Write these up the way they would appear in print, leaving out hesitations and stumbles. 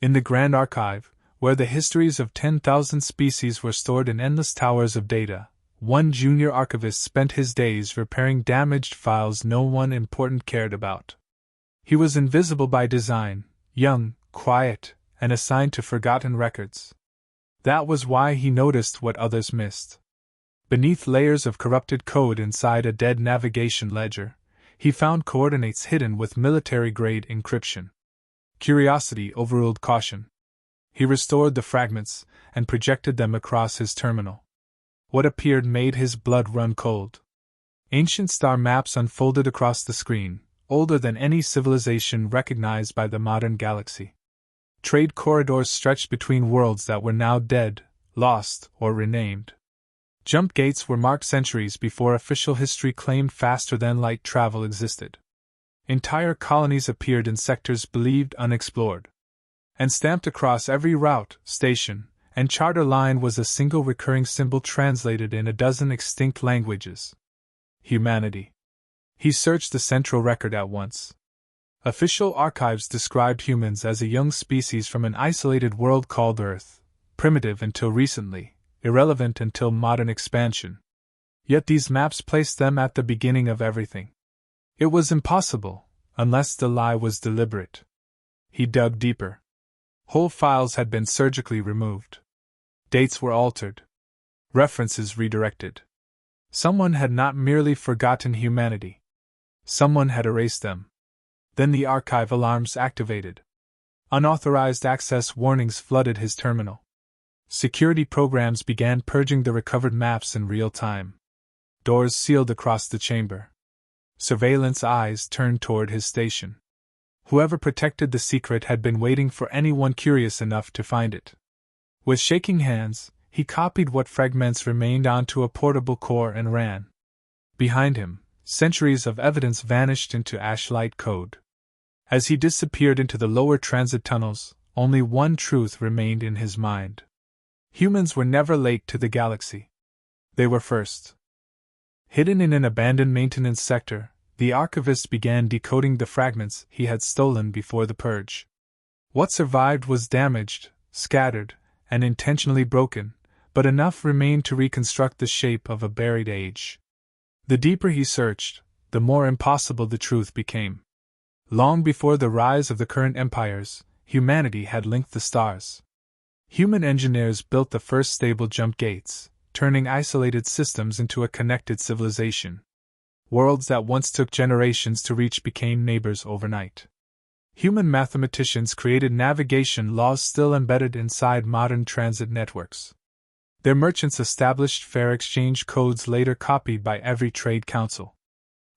In the Grand Archive, where the histories of 10,000 species were stored in endless towers of data, one junior archivist spent his days repairing damaged files no one important cared about. He was invisible by design, young, quiet, and assigned to forgotten records. That was why he noticed what others missed. Beneath layers of corrupted code inside a dead navigation ledger, he found coordinates hidden with military-grade encryption. Curiosity overruled caution. He restored the fragments and projected them across his terminal. What appeared made his blood run cold. Ancient star maps unfolded across the screen, older than any civilization recognized by the modern galaxy. Trade corridors stretched between worlds that were now dead, lost, or renamed. Jump gates were marked centuries before official history claimed faster-than-light travel existed. Entire colonies appeared in sectors believed unexplored. And stamped across every route, station, and charter line was a single recurring symbol translated in a dozen extinct languages. Humanity. He searched the central record at once. Official archives described humans as a young species from an isolated world called Earth, primitive until recently, irrelevant until modern expansion. Yet these maps placed them at the beginning of everything. It was impossible, unless the lie was deliberate. He dug deeper. Whole files had been surgically removed. Dates were altered. References redirected. Someone had not merely forgotten humanity. Someone had erased them. Then the archive alarms activated. Unauthorized access warnings flooded his terminal. Security programs began purging the recovered maps in real time. Doors sealed across the chamber. Surveillance eyes turned toward his station. Whoever protected the secret had been waiting for anyone curious enough to find it. With shaking hands, he copied what fragments remained onto a portable core and ran. Behind him, centuries of evidence vanished into ashlight code. As he disappeared into the lower transit tunnels, only one truth remained in his mind. Humans were never late to the galaxy. They were first. Hidden in an abandoned maintenance sector, the archivist began decoding the fragments he had stolen before the purge. What survived was damaged, scattered, and intentionally broken, but enough remained to reconstruct the shape of a buried age. The deeper he searched, the more impossible the truth became. Long before the rise of the current empires, humanity had linked the stars. Human engineers built the first stable jump gates, turning isolated systems into a connected civilization. Worlds that once took generations to reach became neighbors overnight. Human mathematicians created navigation laws still embedded inside modern transit networks. Their merchants established fair exchange codes later copied by every trade council.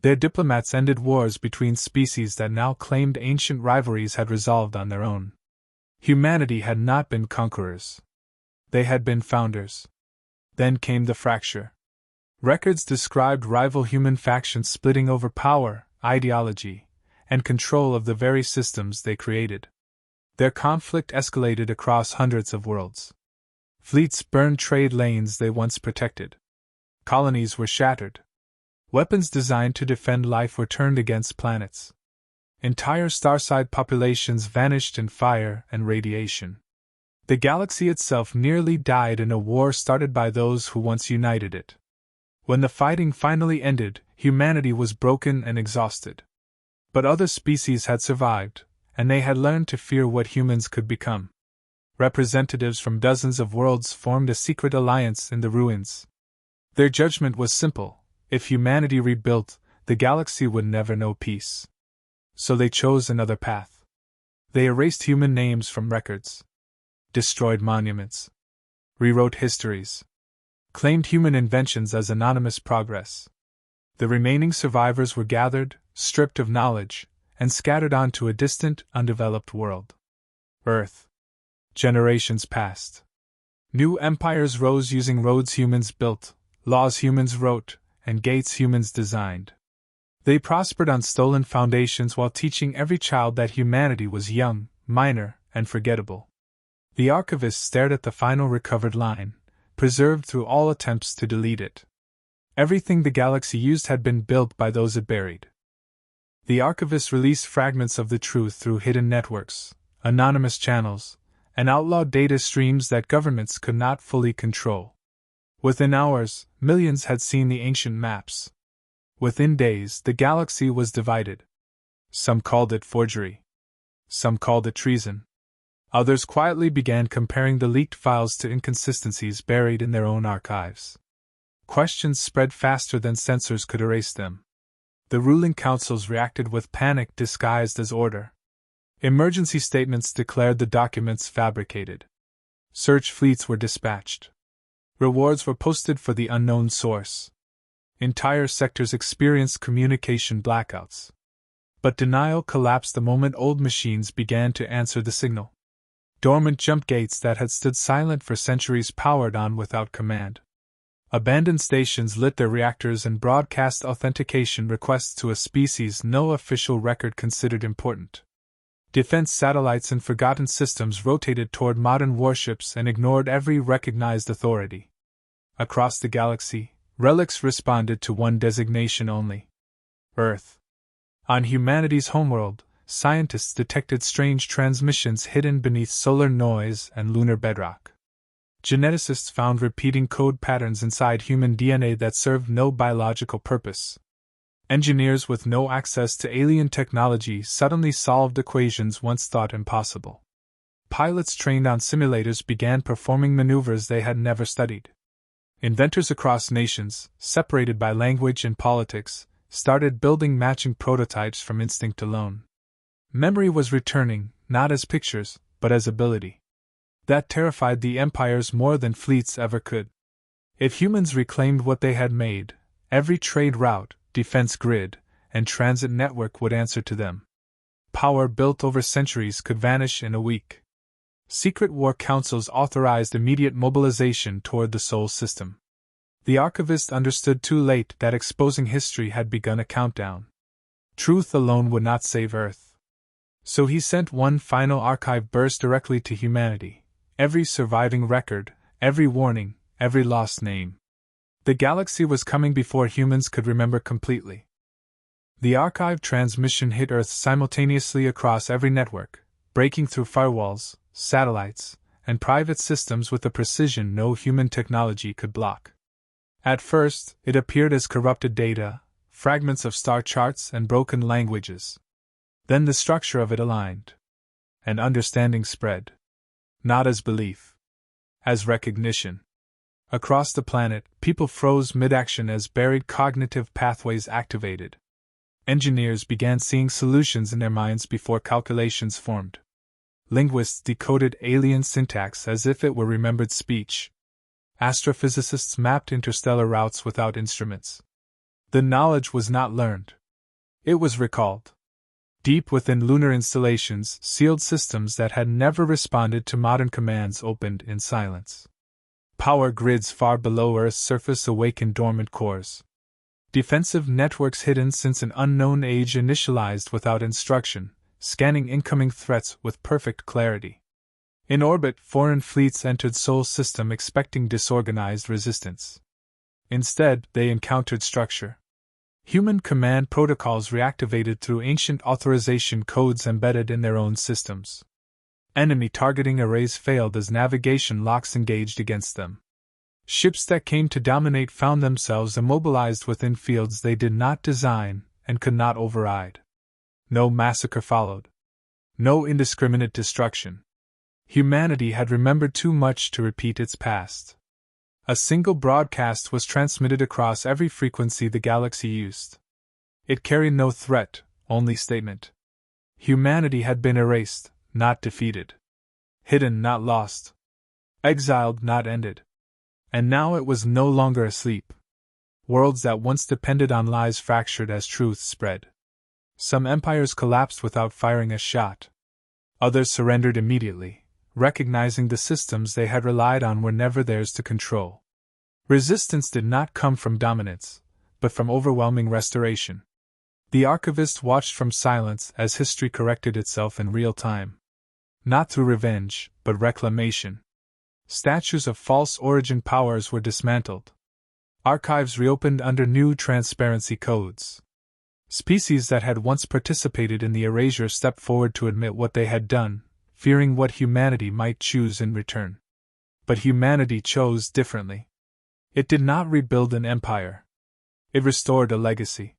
Their diplomats ended wars between species that now claimed ancient rivalries had resolved on their own. Humanity had not been conquerors. They had been founders. Then came the fracture. Records described rival human factions splitting over power, ideology, and control of the very systems they created. Their conflict escalated across hundreds of worlds. Fleets burned trade lanes they once protected. Colonies were shattered. Weapons designed to defend life were turned against planets. Entire starside populations vanished in fire and radiation. The galaxy itself nearly died in a war started by those who once united it. When the fighting finally ended, humanity was broken and exhausted. But other species had survived, and they had learned to fear what humans could become. Representatives from dozens of worlds formed a secret alliance in the ruins. Their judgment was simple: if humanity rebuilt, the galaxy would never know peace. So they chose another path. They erased human names from records, destroyed monuments, rewrote histories, claimed human inventions as anonymous progress. The remaining survivors were gathered, stripped of knowledge, and scattered onto a distant, undeveloped world. Earth. Generations passed. New empires rose using roads humans built, laws humans wrote, and gates humans designed. They prospered on stolen foundations while teaching every child that humanity was young, minor, and forgettable. The archivist stared at the final recovered line, preserved through all attempts to delete it. Everything the galaxy used had been built by those it buried. The archivist released fragments of the truth through hidden networks, anonymous channels, and outlawed data streams that governments could not fully control. Within hours, millions had seen the ancient maps. Within days, the galaxy was divided. Some called it forgery. Some called it treason. Others quietly began comparing the leaked files to inconsistencies buried in their own archives. Questions spread faster than censors could erase them. The ruling councils reacted with panic disguised as order. Emergency statements declared the documents fabricated. Search fleets were dispatched. Rewards were posted for the unknown source. Entire sectors experienced communication blackouts. But denial collapsed the moment old machines began to answer the signal. Dormant jump gates that had stood silent for centuries powered on without command. Abandoned stations lit their reactors and broadcast authentication requests to a species no official record considered important. Defense satellites and forgotten systems rotated toward modern warships and ignored every recognized authority. Across the galaxy, relics responded to one designation only: Earth. On humanity's homeworld, scientists detected strange transmissions hidden beneath solar noise and lunar bedrock. Geneticists found repeating code patterns inside human DNA that served no biological purpose. Engineers with no access to alien technology suddenly solved equations once thought impossible. Pilots trained on simulators began performing maneuvers they had never studied. Inventors across nations, separated by language and politics, started building matching prototypes from instinct alone. Memory was returning, not as pictures, but as ability. That terrified the empires more than fleets ever could. If humans reclaimed what they had made, every trade route, defense grid, and transit network would answer to them. Power built over centuries could vanish in a week. Secret war councils authorized immediate mobilization toward the Sol system. The archivist understood too late that exposing history had begun a countdown. Truth alone would not save Earth. So he sent one final archive burst directly to humanity. Every surviving record, every warning, every lost name. The galaxy was coming before humans could remember completely. The archive transmission hit Earth simultaneously across every network, breaking through firewalls, satellites, and private systems with a precision no human technology could block. At first, it appeared as corrupted data, fragments of star charts and broken languages. Then the structure of it aligned. And understanding spread. Not as belief. As recognition. Across the planet, people froze mid-action as buried cognitive pathways activated. Engineers began seeing solutions in their minds before calculations formed. Linguists decoded alien syntax as if it were remembered speech. Astrophysicists mapped interstellar routes without instruments. The knowledge was not learned. It was recalled. Deep within lunar installations, sealed systems that had never responded to modern commands opened in silence. Power grids far below Earth's surface awakened dormant cores. Defensive networks hidden since an unknown age initialized without instruction, scanning incoming threats with perfect clarity. In orbit, foreign fleets entered Sol system expecting disorganized resistance. Instead, they encountered structure. Human command protocols reactivated through ancient authorization codes embedded in their own systems. Enemy targeting arrays failed as navigation locks engaged against them. Ships that came to dominate found themselves immobilized within fields they did not design and could not override. No massacre followed. No indiscriminate destruction. Humanity had remembered too much to repeat its past. A single broadcast was transmitted across every frequency the galaxy used. It carried no threat, only statement. Humanity had been erased, not defeated. Hidden, not lost. Exiled, not ended. And now it was no longer asleep. Worlds that once depended on lies fractured as truth spread. Some empires collapsed without firing a shot. Others surrendered immediately, recognizing the systems they had relied on were never theirs to control. Resistance did not come from dominance, but from overwhelming restoration. The archivist watched from silence as history corrected itself in real time. Not through revenge, but reclamation. Statues of false origin powers were dismantled. Archives reopened under new transparency codes. Species that had once participated in the erasure stepped forward to admit what they had done, fearing what humanity might choose in return. But humanity chose differently. It did not rebuild an empire. It restored a legacy.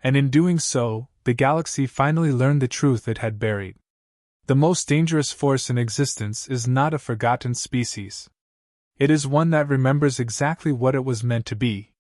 And in doing so, the galaxy finally learned the truth it had buried. The most dangerous force in existence is not a forgotten species. It is one that remembers exactly what it was meant to be,